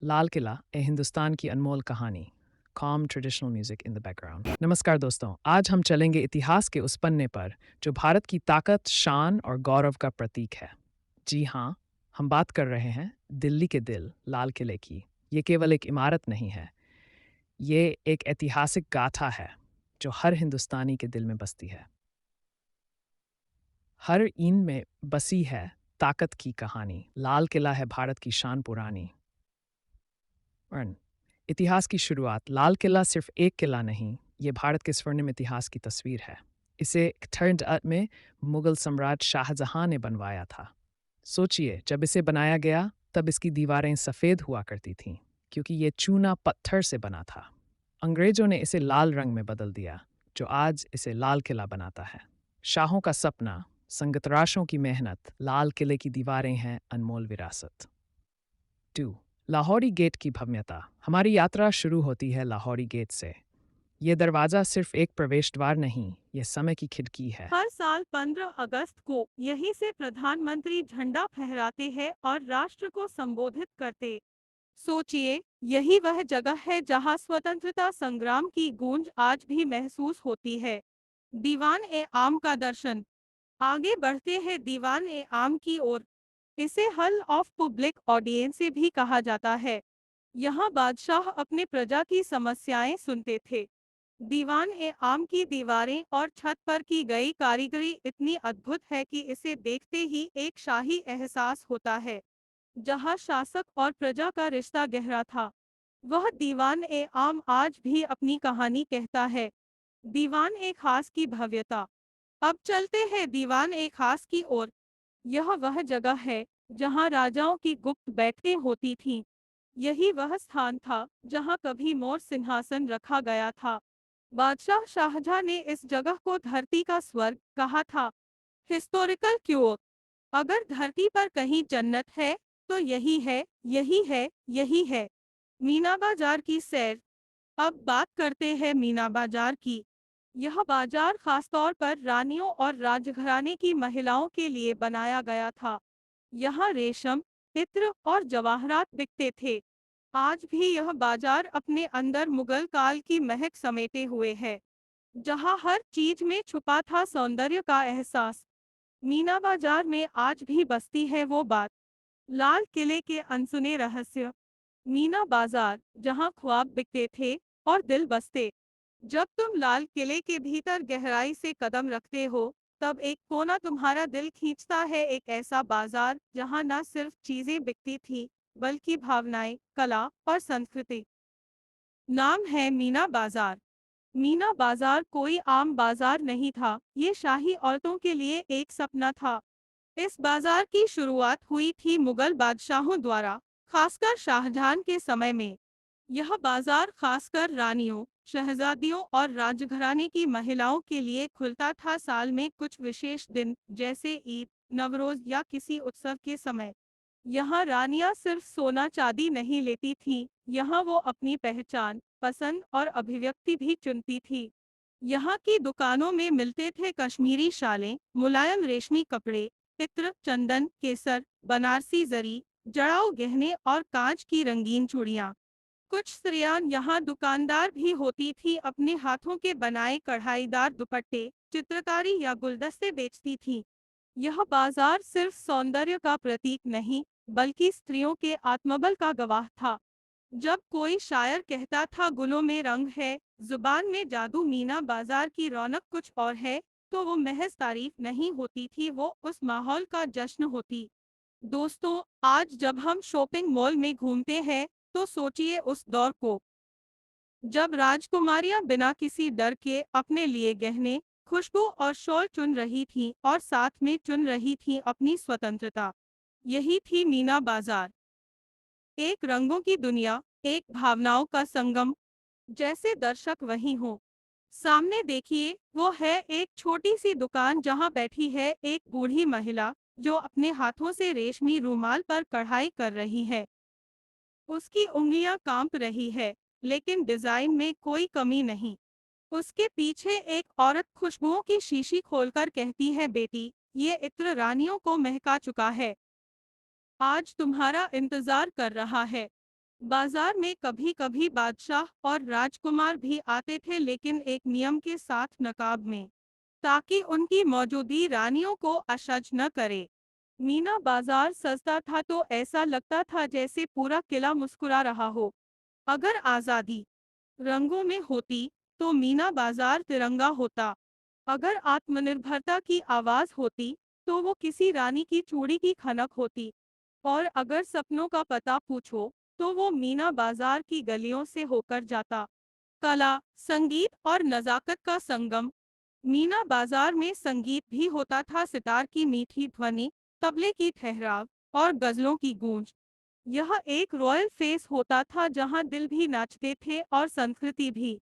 लाल किला ए हिंदुस्तान की अनमोल कहानी calm traditional music in the background। नमस्कार दोस्तों, आज हम चलेंगे इतिहास के उस पन्ने पर जो भारत की ताकत, शान और गौरव का प्रतीक है। जी हाँ, हम बात कर रहे हैं दिल्ली के दिल, लाल किले की। ये केवल एक इमारत नहीं है, ये एक ऐतिहासिक गाथा है जो हर हिंदुस्तानी के दिल में बसती है। हर ईंट में बसी है ताकत की कहानी। लाल किला है भारत की शान पुरानी। वन इतिहास की शुरुआत। लाल किला सिर्फ एक किला नहीं, ये भारत के स्वर्णिम इतिहास की तस्वीर है। इसे थर्ड में मुगल सम्राट शाहजहां ने बनवाया था। सोचिए, जब इसे बनाया गया तब इसकी दीवारें सफ़ेद हुआ करती थीं, क्योंकि ये चूना पत्थर से बना था। अंग्रेजों ने इसे लाल रंग में बदल दिया, जो आज इसे लाल किला बनाता है। शाहों का सपना, संगतराशों की मेहनत, लाल किले की दीवारें हैं अनमोल विरासत। 2 लाहौरी गेट की भव्यता। हमारी यात्रा शुरू होती है लाहौरी गेट से। ये दरवाज़ा सिर्फ एक प्रवेश द्वार नहीं, ये समय की खिड़की है। हर साल 15 अगस्त को यहीं से प्रधानमंत्री झंडा फहराते हैं और राष्ट्र को संबोधित करते। सोचिए, यही वह जगह है जहां स्वतंत्रता संग्राम की गूंज आज भी महसूस होती है। दीवान ए आम का दर्शन। आगे बढ़ते हैं दीवान ए आम की ओर। इसे हॉल ऑफ पब्लिक ऑडियंस से भी कहा जाता है। यहाँ बादशाह अपने प्रजा की समस्याएं सुनते थे। दीवान ए आम की दीवारें और छत पर की गई कारीगरी इतनी अद्भुत है कि इसे देखते ही एक शाही एहसास होता है, जहां शासक और प्रजा का रिश्ता गहरा था। वह दीवान ए आम आज भी अपनी कहानी कहता है। दीवान ए खास की भव्यता। अब चलते हैं दीवान ए खास की ओर। यह वह जगह है जहां राजाओं की गुप्त बैठकें होती थीं। यही वह स्थान था जहां कभी मोर सिंहासन रखा गया था। बादशाह शाहजहां ने इस जगह को धरती का स्वर्ग कहा था। हिस्टोरिकल क्यों? अगर धरती पर कहीं जन्नत है तो यही है, यही है, यही है। मीना बाजार की सैर। अब बात करते हैं मीना बाजार की। यह बाजार खासतौर पर रानियों और राजघराने की महिलाओं के लिए बनाया गया था। यहाँ रेशम, इत्र और जवाहरात बिकते थे। आज भी यह बाजार अपने अंदर मुगल काल की महक समेटे हुए है, जहाँ हर चीज में छुपा था सौंदर्य का एहसास। मीना बाजार में आज भी बसती है वो बात, लाल किले के अनसुने रहस्य। मीना बाजार, जहाँ ख्वाब बिकते थे और दिल बसते। जब तुम लाल किले के भीतर गहराई से कदम रखते हो, तब एक कोना तुम्हारा दिल खींचता है, एक ऐसा बाजार जहाँ न सिर्फ चीजें बिकती थी, बल्कि भावनाएं, कला और संस्कृति। नाम है मीना बाजार। मीना बाजार कोई आम बाजार नहीं था, ये शाही औरतों के लिए एक सपना था। इस बाजार की शुरुआत हुई थी मुगल बादशाहों द्वारा, खासकर शाहजहां के समय में। यह बाजार खासकर रानियों, शहजादियों और राजघराने की महिलाओं के लिए खुलता था। साल में कुछ विशेष दिन जैसे ईद, नवरोज या किसी उत्सव के समय यहाँ रानियां सिर्फ सोना चांदी नहीं लेती थीं, यहाँ वो अपनी पहचान, पसंद और अभिव्यक्ति भी चुनती थी। यहाँ की दुकानों में मिलते थे कश्मीरी शालें, मुलायम रेशमी कपड़े, इत्र, चंदन, केसर, बनारसी जरी, जड़ाऊ गहने और कांच की रंगीन चूड़ियाँ। कुछ स्त्रियां यहाँ दुकानदार भी होती थी, अपने हाथों के बनाए कढ़ाईदार दुपट्टे, चित्रकारी या गुलदस्ते बेचती थी। यह बाजार सिर्फ सौंदर्य का प्रतीक नहीं, बल्कि स्त्रियों के आत्मबल का गवाह था। जब कोई शायर कहता था गुलों में रंग है, जुबान में जादू, मीना बाजार की रौनक कुछ और है, तो वो महज तारीफ नहीं होती थी, वो उस माहौल का जश्न होती। दोस्तों, आज जब हम शॉपिंग मॉल में घूमते हैं, तो सोचिए उस दौर को, जब राजकुमारियां बिना किसी डर के अपने लिए गहने, खुशबू और शॉल चुन रही थीं और साथ में चुन रही थीं अपनी स्वतंत्रता। यही थी मीना बाजार, एक रंगों की दुनिया, एक भावनाओं का संगम। जैसे दर्शक वहीं हो। सामने देखिए, वो है एक छोटी सी दुकान जहां बैठी है एक बूढ़ी महिला, जो अपने हाथों से रेशमी रूमाल पर कढ़ाई कर रही है। उसकी उंगलियां कांप रही है, लेकिन डिजाइन में कोई कमी नहीं। उसके पीछे एक औरत खुशबुओं की शीशी खोलकर कहती है, बेटी, ये इत्र रानियों को महका चुका है, आज तुम्हारा इंतजार कर रहा है। बाजार में कभी कभी बादशाह और राजकुमार भी आते थे, लेकिन एक नियम के साथ, नकाब में, ताकि उनकी मौजूदगी रानियों को असहज न करे। मीना बाजार सजता था तो ऐसा लगता था जैसे पूरा किला मुस्कुरा रहा हो। अगर आजादी रंगों में होती तो मीना बाजार तिरंगा होता। अगर आत्मनिर्भरता की आवाज होती तो वो किसी रानी की चूड़ी की खनक होती। और अगर सपनों का पता पूछो तो वो मीना बाजार की गलियों से होकर जाता। कला, संगीत और नजाकत का संगम। मीना बाजार में संगीत भी होता था, सितार की मीठी ध्वनि, तबले की ठहराव और गजलों की गूंज। यह एक रॉयल फेस होता था जहां दिल भी नाचते थे और संस्कृति भी।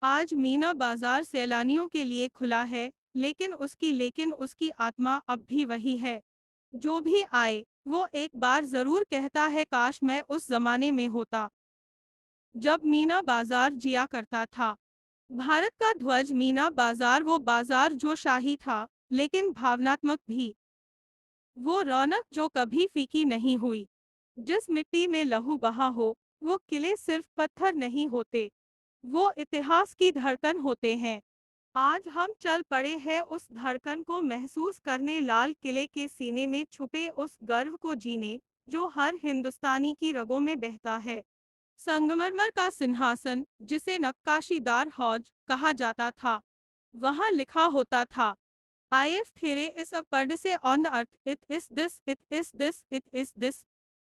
आज मीना बाजार सैलानियों के लिए खुला है, लेकिन उसकी आत्मा अब भी वही है। जो भी आए वो एक बार जरूर कहता है, काश मैं उस जमाने में होता जब मीना बाजार जिया करता था। भारत का ध्वज मीना बाजार, वो बाजार जो शाही था लेकिन भावनात्मक भी। वो रौनक जो कभी फीकी नहीं हुई। जिस मिट्टी में लहू बहा हो, वो किले सिर्फ पत्थर नहीं होते, वो इतिहास की धड़कन होते हैं। आज हम चल पड़े हैं उस धड़कन को महसूस करने, लाल किले के सीने में छुपे उस गर्व को जीने जो हर हिंदुस्तानी की रगों में बहता है। संगमरमर का सिंहासन, जिसे नक्काशीदार हौज कहा जाता था, वहां लिखा होता था, IF There is a Pardise on the earth, it is this, it is this, it is this।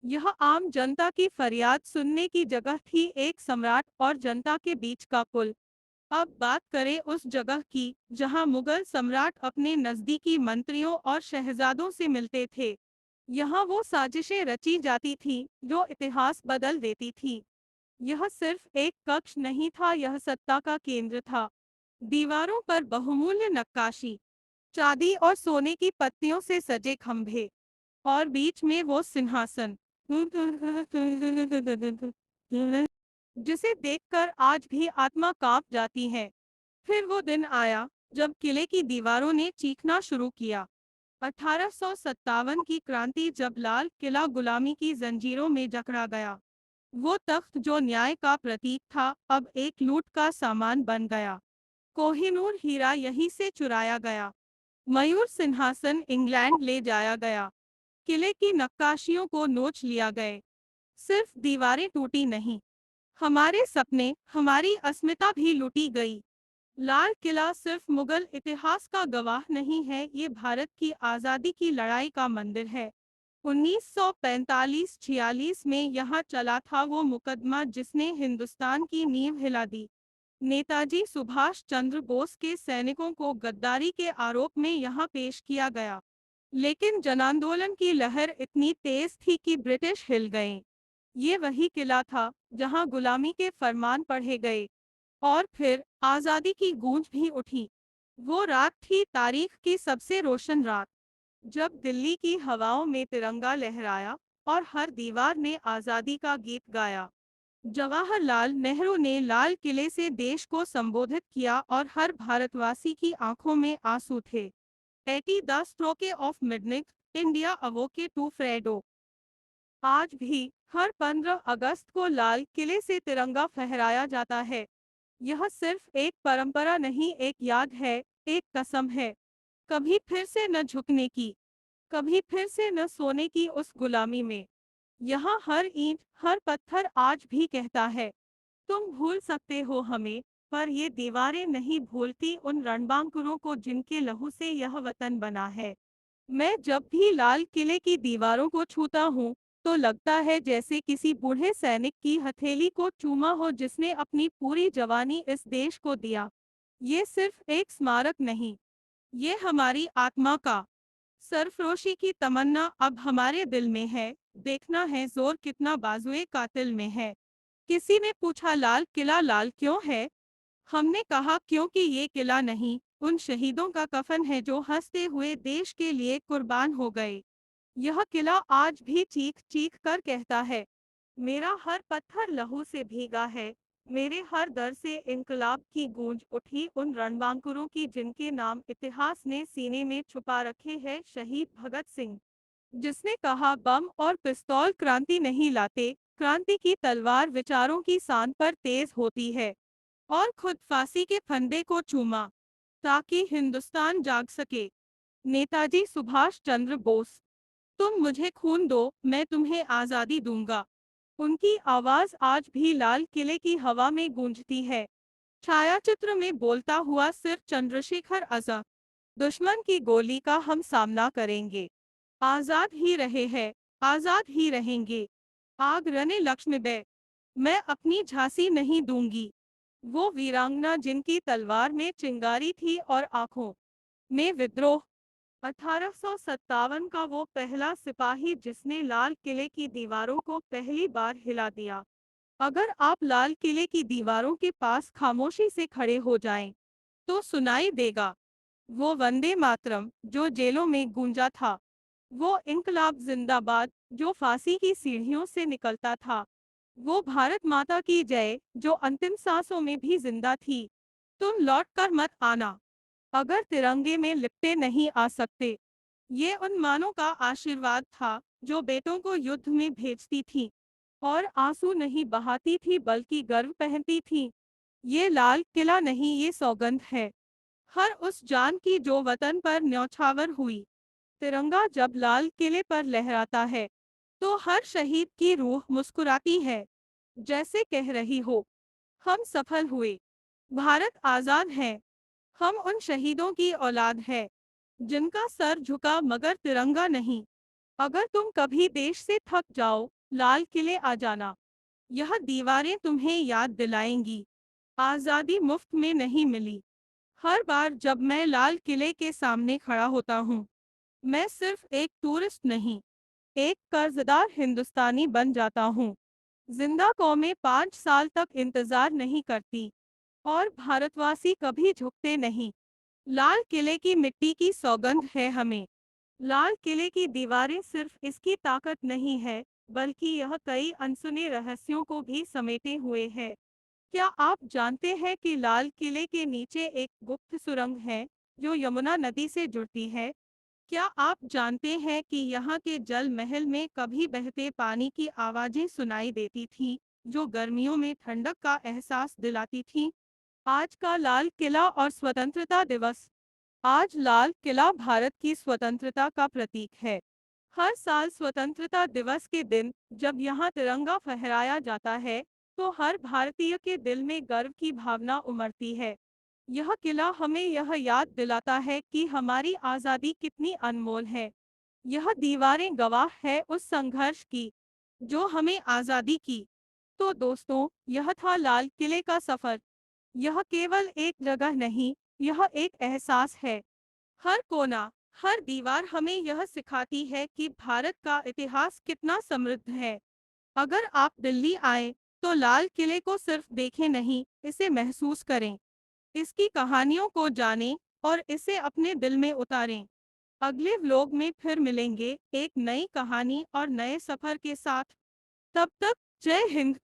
यह आम जनता की फरियाद सुनने की जगह थी, एक सम्राट और जनता के बीच का पुल। अब बात करें उस जगह की जहां मुगल सम्राट अपने नजदीकी मंत्रियों और शहजादों से मिलते थे। यहाँ वो साजिशें रची जाती थी जो इतिहास बदल देती थी। यह सिर्फ एक कक्ष नहीं था, यह सत्ता का केंद्र था। दीवारों पर बहुमूल्य नक्काशी, चांदी और सोने की पत्तियों से सजे खंभे, और बीच में वो सिंहासन जिसे देखकर आज भी आत्मा कांप जाती है। फिर वो दिन आया जब किले की दीवारों ने चीखना शुरू किया। 1857 की क्रांति, जब लाल किला गुलामी की जंजीरों में जकड़ा गया। वो तख्त जो न्याय का प्रतीक था, अब एक लूट का सामान बन गया। कोहिनूर हीरा यहीं से चुराया गया। मयूर सिंहासन इंग्लैंड ले जाया गया। किले की नक्काशियों को नोच लिया गए। सिर्फ दीवारें टूटी नहीं, हमारे सपने, हमारी अस्मिता भी लूटी गई। लाल किला सिर्फ मुगल इतिहास का गवाह नहीं है, ये भारत की आज़ादी की लड़ाई का मंदिर है। 1945-46 में यहाँ चला था वो मुकदमा जिसने हिंदुस्तान की नींव हिला दी। नेताजी सुभाष चंद्र बोस के सैनिकों को गद्दारी के आरोप में यहाँ पेश किया गया। लेकिन जनांदोलन की लहर इतनी तेज थी कि ब्रिटिश हिल गए। ये वही किला था जहाँ गुलामी के फरमान पढ़े गए और फिर आजादी की गूंज भी उठी। वो रात थी, तारीख की सबसे रोशन रात, जब दिल्ली की हवाओं में तिरंगा लहराया और हर दीवार ने आजादी का गीत गाया। जवाहरलाल नेहरू ने लाल किले से देश को संबोधित किया और हर भारतवासी की आंखों में आंसू थे। 80 the stroke of midnight, India awoke to freedom. आज भी हर 15 अगस्त को लाल किले से तिरंगा फहराया जाता है। यह सिर्फ एक परंपरा नहीं, एक याद है, एक कसम है। कभी फिर से न झुकने की, कभी फिर से न सोने की उस गुलामी में। यहाँ हर ईंट, हर पत्थर आज भी कहता है, तुम भूल सकते हो हमें, पर ये दीवारें नहीं भूलती उन रणबांकुरों को जिनके लहू से यह वतन बना है। मैं जब भी लाल किले की दीवारों को छूता हूँ, तो लगता है जैसे किसी बूढ़े सैनिक की हथेली को चूमा हो जिसने अपनी पूरी जवानी इस देश को दिया। ये सिर्फ एक स्मारक नहीं, ये हमारी आत्मा का सरफरोशी की तमन्ना अब हमारे दिल में है। देखना है जोर कितना बाजुए कातिल में है। किसी ने पूछा, लाल किला लाल क्यों है? हमने कहा, क्योंकि ये किला नहीं, उन शहीदों का कफन है जो हंसते हुए देश के लिए कुर्बान हो गए। यह किला आज भी चीख चीख कर कहता है, मेरा हर पत्थर लहू से भीगा है, मेरे हर दर से इंकलाब की गूंज उठी उन रणबांकुरों की जिनके नाम इतिहास ने सीने में छुपा रखे हैं। शहीद भगत सिंह, जिसने कहा, बम और पिस्तौल क्रांति नहीं लाते, क्रांति की तलवार विचारों की सांध पर तेज होती है और खुद फांसी के फंदे को चूमा ताकि हिंदुस्तान जाग सके। नेताजी सुभाष चंद्र बोस। तुम मुझे खून दो, मैं तुम्हें आजादी दूंगा। उनकी आवाज आज भी लाल किले की हवा में गूंजती है। छायाचित्र में बोलता हुआ सिर्फ चंद्रशेखर आजाद। दुश्मन की गोली का हम सामना करेंगे। आजाद ही रहे हैं, आजाद ही रहेंगे। आग रने लक्ष्मीबाई। मैं अपनी झांसी नहीं दूंगी। वो वीरांगना जिनकी तलवार में चिंगारी थी और आंखों में विद्रोह। 1857 का वो पहला सिपाही जिसने लाल किले की दीवारों को पहली बार हिला दिया। अगर आप लाल किले की दीवारों के पास खामोशी से खड़े हो जाएं, तो सुनाई देगा वो वंदे मातरम जो जेलों में गूंजा था, वो इंकलाब जिंदाबाद जो फांसी की सीढ़ियों से निकलता था, वो भारत माता की जय जो अंतिम सांसों में भी जिंदा थी। तुम लौट कर मत आना अगर तिरंगे में लिपटे नहीं आ सकते। ये उन मानों का आशीर्वाद था जो बेटों को युद्ध में भेजती थी और आंसू नहीं बहाती थी बल्कि गर्व पहनती थी। ये लाल किला नहीं, ये सौगंध है हर उस जान की जो वतन पर न्यौछावर हुई। तिरंगा जब लाल किले पर लहराता है तो हर शहीद की रूह मुस्कुराती है, जैसे कह रही हो हम सफल हुए, भारत आजाद है। हम उन शहीदों की औलाद है जिनका सर झुका मगर तिरंगा नहीं। अगर तुम कभी देश से थक जाओ, लाल किले आ जाना। यह दीवारें तुम्हें याद दिलाएंगी आजादी मुफ्त में नहीं मिली। हर बार जब मैं लाल किले के सामने खड़ा होता हूँ, मैं सिर्फ एक टूरिस्ट नहीं, एक कर्जदार हिंदुस्तानी बन जाता हूँ। जिंदा कौमें 5 साल तक इंतजार नहीं करती और भारतवासी कभी झुकते नहीं। लाल किले की मिट्टी की सौगंध है हमें। लाल किले की दीवारें सिर्फ इसकी ताकत नहीं है, बल्कि यह कई अनसुने रहस्यों को भी समेटे हुए है। क्या आप जानते हैं कि लाल किले के नीचे एक गुप्त सुरंग है जो यमुना नदी से जुड़ती है? क्या आप जानते हैं कि यहाँ के जल महल में कभी बहते पानी की आवाजें सुनाई देती थी, जो गर्मियों में ठंडक का एहसास दिलाती थी? आज का लाल किला और स्वतंत्रता दिवस। आज लाल किला भारत की स्वतंत्रता का प्रतीक है। हर साल स्वतंत्रता दिवस के दिन जब यहाँ तिरंगा फहराया जाता है, तो हर भारतीय के दिल में गर्व की भावना उमड़ती है। यह किला हमें यह याद दिलाता है कि हमारी आज़ादी कितनी अनमोल है। यह दीवारें गवाह है उस संघर्ष की जो हमें आज़ादी की। तो दोस्तों, यह था लाल किले का सफर। यह केवल एक जगह नहीं, यह एक एहसास है। हर कोना, हर दीवार हमें यह सिखाती है कि भारत का इतिहास कितना समृद्ध है। अगर आप दिल्ली आए, तो लाल किले को सिर्फ देखें नहीं, इसे महसूस करें। इसकी कहानियों को जानें और इसे अपने दिल में उतारें। अगले व्लॉग में फिर मिलेंगे एक नई कहानी और नए सफर के साथ। तब तक जय हिंद।